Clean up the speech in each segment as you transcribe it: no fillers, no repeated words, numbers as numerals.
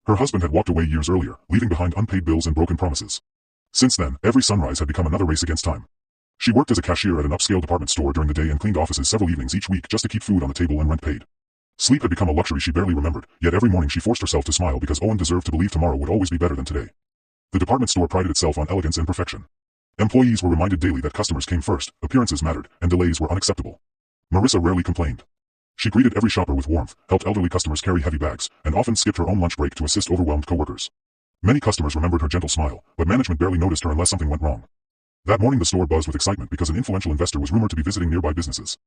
Her husband had walked away years earlier, leaving behind unpaid bills and broken promises. Since then, every sunrise had become another race against time. She worked as a cashier at an upscale department store during the day and cleaned offices several evenings each week just to keep food on the table and rent paid. Sleep had become a luxury she barely remembered, yet every morning she forced herself to smile because Owen deserved to believe tomorrow would always be better than today. The department store prided itself on elegance and perfection. Employees were reminded daily that customers came first, appearances mattered, and delays were unacceptable. Marissa rarely complained. She greeted every shopper with warmth, helped elderly customers carry heavy bags, and often skipped her own lunch break to assist overwhelmed coworkers. Many customers remembered her gentle smile, but management barely noticed her unless something went wrong. That morning the store buzzed with excitement because an influential investor was rumored to be visiting nearby businesses.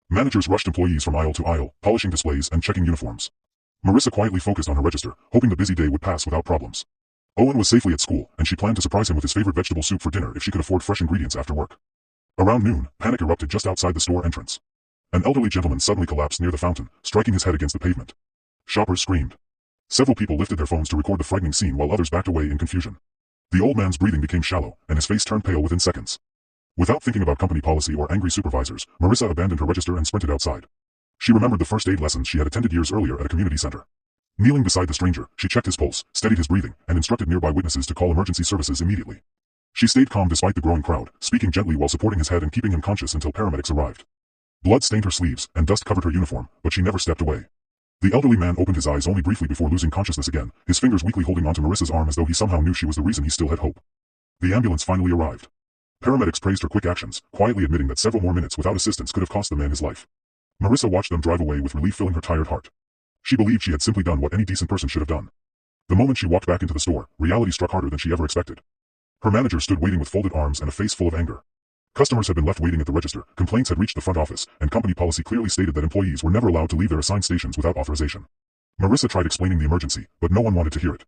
Managers rushed employees from aisle to aisle, polishing displays and checking uniforms. Marissa quietly focused on her register, hoping the busy day would pass without problems. Owen was safely at school, and she planned to surprise him with his favorite vegetable soup for dinner if she could afford fresh ingredients after work. Around noon, panic erupted just outside the store entrance. An elderly gentleman suddenly collapsed near the fountain, striking his head against the pavement. Shoppers screamed. Several people lifted their phones to record the frightening scene while others backed away in confusion. The old man's breathing became shallow, and his face turned pale within seconds. Without thinking about company policy or angry supervisors, Marissa abandoned her register and sprinted outside. She remembered the first aid lessons she had attended years earlier at a community center. Kneeling beside the stranger, she checked his pulse, steadied his breathing, and instructed nearby witnesses to call emergency services immediately. She stayed calm despite the growing crowd, speaking gently while supporting his head and keeping him conscious until paramedics arrived. Blood stained her sleeves, and dust covered her uniform, but she never stepped away. The elderly man opened his eyes only briefly before losing consciousness again, his fingers weakly holding onto Marissa's arm as though he somehow knew she was the reason he still had hope. The ambulance finally arrived. Paramedics praised her quick actions, quietly admitting that several more minutes without assistance could have cost the man his life. Marissa watched them drive away with relief filling her tired heart. She believed she had simply done what any decent person should have done. The moment she walked back into the store, reality struck harder than she ever expected. Her manager stood waiting with folded arms and a face full of anger. Customers had been left waiting at the register, complaints had reached the front office, and company policy clearly stated that employees were never allowed to leave their assigned stations without authorization. Marissa tried explaining the emergency, but no one wanted to hear it.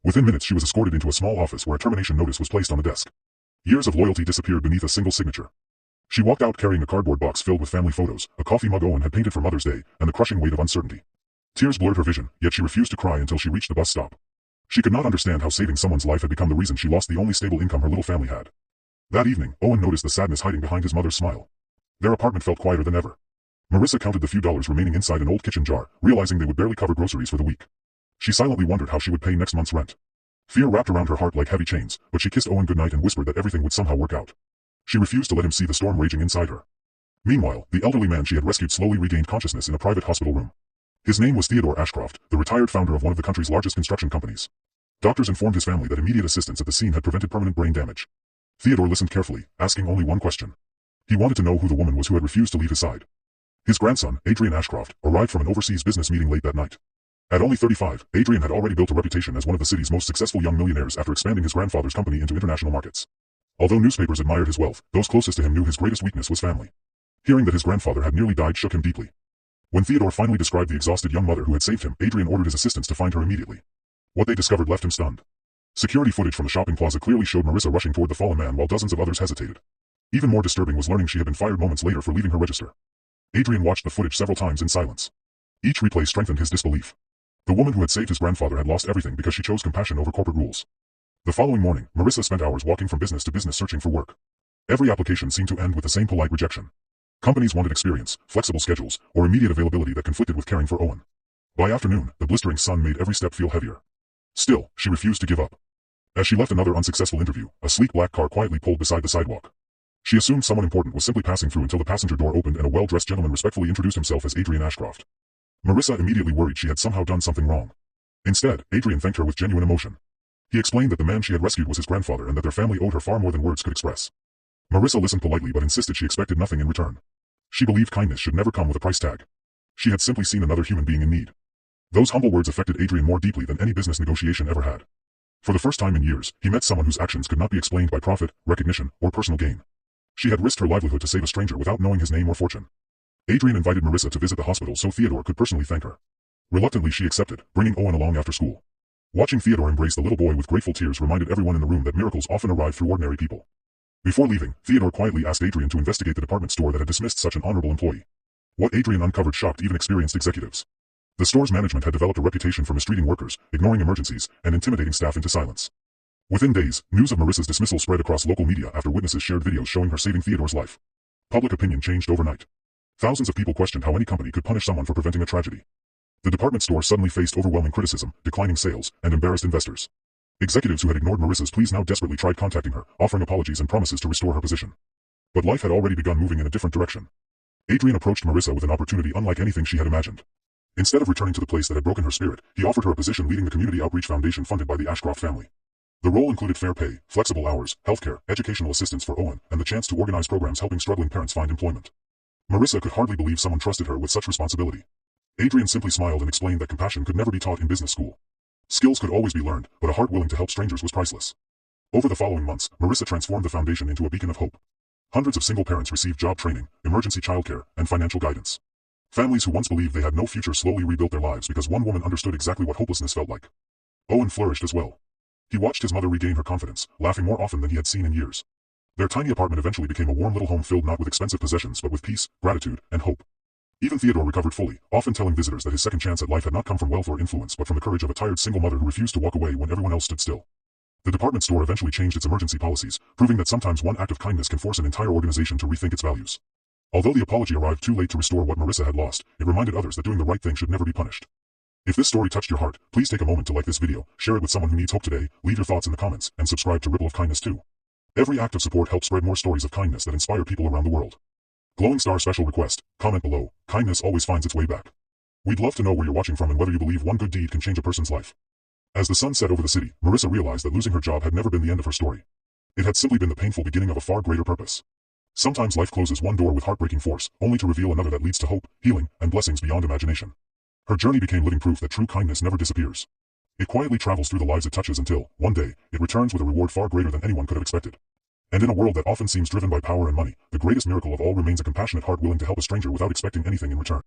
Within minutes she was escorted into a small office where a termination notice was placed on the desk. Years of loyalty disappeared beneath a single signature. She walked out carrying a cardboard box filled with family photos, a coffee mug Owen had painted for Mother's Day, and the crushing weight of uncertainty. Tears blurred her vision, yet she refused to cry until she reached the bus stop. She could not understand how saving someone's life had become the reason she lost the only stable income her little family had. That evening, Owen noticed the sadness hiding behind his mother's smile. Their apartment felt quieter than ever. Marissa counted the few dollars remaining inside an old kitchen jar, realizing they would barely cover groceries for the week. She silently wondered how she would pay next month's rent. Fear wrapped around her heart like heavy chains, but she kissed Owen goodnight and whispered that everything would somehow work out. She refused to let him see the storm raging inside her. Meanwhile, the elderly man she had rescued slowly regained consciousness in a private hospital room. His name was Theodore Ashcroft, the retired founder of one of the country's largest construction companies. Doctors informed his family that immediate assistance at the scene had prevented permanent brain damage. Theodore listened carefully, asking only one question. He wanted to know who the woman was who had refused to leave his side. His grandson, Adrian Ashcroft, arrived from an overseas business meeting late that night. At only 35, Adrian had already built a reputation as one of the city's most successful young millionaires after expanding his grandfather's company into international markets. Although newspapers admired his wealth, those closest to him knew his greatest weakness was family. Hearing that his grandfather had nearly died shook him deeply. When Theodore finally described the exhausted young mother who had saved him, Adrian ordered his assistants to find her immediately. What they discovered left him stunned. Security footage from the shopping plaza clearly showed Marissa rushing toward the fallen man while dozens of others hesitated. Even more disturbing was learning she had been fired moments later for leaving her register. Adrian watched the footage several times in silence. Each replay strengthened his disbelief. The woman who had saved his grandfather had lost everything because she chose compassion over corporate rules. The following morning, Marissa spent hours walking from business to business searching for work. Every application seemed to end with the same polite rejection. Companies wanted experience, flexible schedules, or immediate availability that conflicted with caring for Owen. By afternoon, the blistering sun made every step feel heavier. Still, she refused to give up. As she left another unsuccessful interview, a sleek black car quietly pulled beside the sidewalk. She assumed someone important was simply passing through until the passenger door opened and a well-dressed gentleman respectfully introduced himself as Adrian Ashcroft. Marissa immediately worried she had somehow done something wrong. Instead, Adrian thanked her with genuine emotion. He explained that the man she had rescued was his grandfather and that their family owed her far more than words could express. Marissa listened politely but insisted she expected nothing in return. She believed kindness should never come with a price tag. She had simply seen another human being in need. Those humble words affected Adrian more deeply than any business negotiation ever had. For the first time in years, he met someone whose actions could not be explained by profit, recognition, or personal gain. She had risked her livelihood to save a stranger without knowing his name or fortune. Adrian invited Marissa to visit the hospital so Theodore could personally thank her. Reluctantly she accepted, bringing Owen along after school. Watching Theodore embrace the little boy with grateful tears reminded everyone in the room that miracles often arrive through ordinary people. Before leaving, Theodore quietly asked Adrian to investigate the department store that had dismissed such an honorable employee. What Adrian uncovered shocked even experienced executives. The store's management had developed a reputation for mistreating workers, ignoring emergencies, and intimidating staff into silence. Within days, news of Marissa's dismissal spread across local media after witnesses shared videos showing her saving Theodore's life. Public opinion changed overnight. Thousands of people questioned how any company could punish someone for preventing a tragedy. The department store suddenly faced overwhelming criticism, declining sales, and embarrassed investors. Executives who had ignored Marissa's pleas now desperately tried contacting her, offering apologies and promises to restore her position. But life had already begun moving in a different direction. Adrian approached Marissa with an opportunity unlike anything she had imagined. Instead of returning to the place that had broken her spirit, he offered her a position leading the Community Outreach Foundation funded by the Ashcroft family. The role included fair pay, flexible hours, healthcare, educational assistance for Owen, and the chance to organize programs helping struggling parents find employment. Marissa could hardly believe someone trusted her with such responsibility. Adrian simply smiled and explained that compassion could never be taught in business school. Skills could always be learned, but a heart willing to help strangers was priceless. Over the following months, Marissa transformed the foundation into a beacon of hope. Hundreds of single parents received job training, emergency childcare, and financial guidance. Families who once believed they had no future slowly rebuilt their lives because one woman understood exactly what hopelessness felt like. Owen flourished as well. He watched his mother regain her confidence, laughing more often than he had seen in years. Their tiny apartment eventually became a warm little home filled not with expensive possessions but with peace, gratitude, and hope. Even Theodore recovered fully, often telling visitors that his second chance at life had not come from wealth or influence but from the courage of a tired single mother who refused to walk away when everyone else stood still. The department store eventually changed its emergency policies, proving that sometimes one act of kindness can force an entire organization to rethink its values. Although the apology arrived too late to restore what Marissa had lost, it reminded others that doing the right thing should never be punished. If this story touched your heart, please take a moment to like this video, share it with someone who needs hope today, leave your thoughts in the comments, and subscribe to Ripple of Kindness too. Every act of support helps spread more stories of kindness that inspire people around the world. Glowing star special request, comment below, kindness always finds its way back. We'd love to know where you're watching from and whether you believe one good deed can change a person's life. As the sun set over the city, Marissa realized that losing her job had never been the end of her story. It had simply been the painful beginning of a far greater purpose. Sometimes life closes one door with heartbreaking force, only to reveal another that leads to hope, healing, and blessings beyond imagination. Her journey became living proof that true kindness never disappears. It quietly travels through the lives it touches until, one day, it returns with a reward far greater than anyone could have expected. And in a world that often seems driven by power and money, the greatest miracle of all remains a compassionate heart willing to help a stranger without expecting anything in return.